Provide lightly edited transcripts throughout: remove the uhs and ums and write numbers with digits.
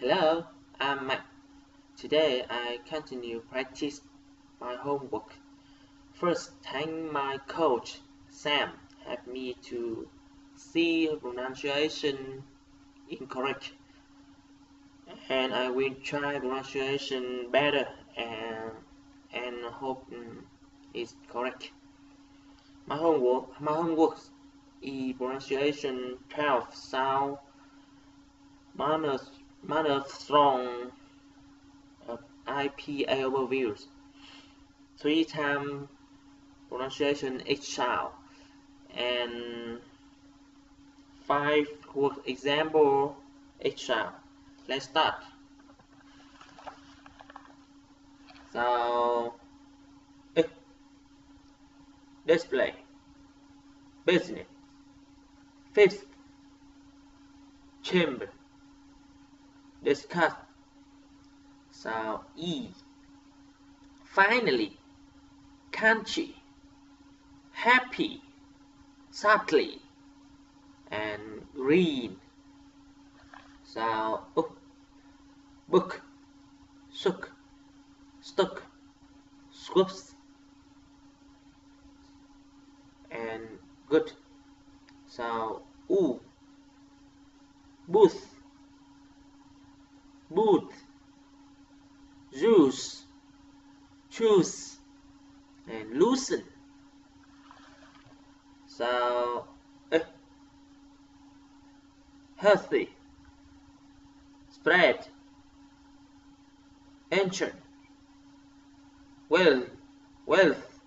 Hello, I'm Matt. Today I continue practice my homework. First, thank my coach Sam helped me to see pronunciation incorrect, and I will try pronunciation better and hope it's correct. My homework is pronunciation 12 sound manner strong IPA overviews. 3 time pronunciation each sound and 5 word example each sound. Let's start. So, display, business, fifth, chamber, discuss. So E. Finally, country, happy, sadly, and green. So book, shook, stuck, swoops, and good. So booth, booth, juice, choose, and loosen. So healthy, spread, ancient, wealth,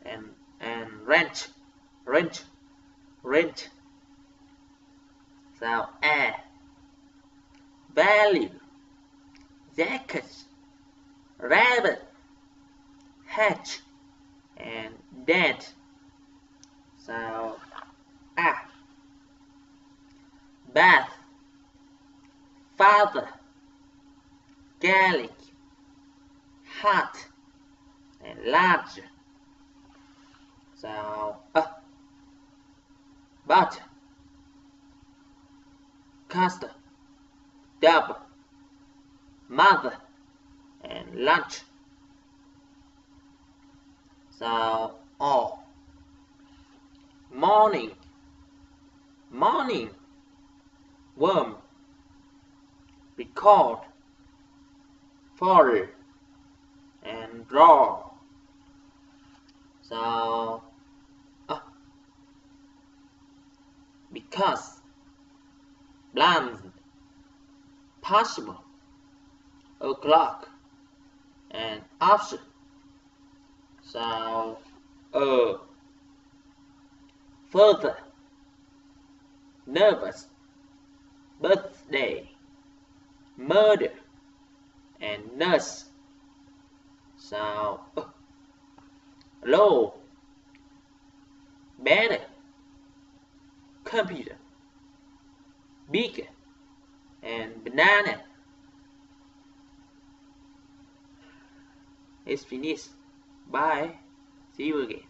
and rent. So air, value, jacket, rabbit, hatch, and dead. So bath, father, garlic, hot, and large. So butter, custard, double, mother, and lunch. So all, morning, worm, record, fall, and draw. So because, blind, possible, o'clock, and option. So further, nervous, birthday, murder, and nurse. So low, better, computer, bigger, and banana. It's finished. Bye. See you again.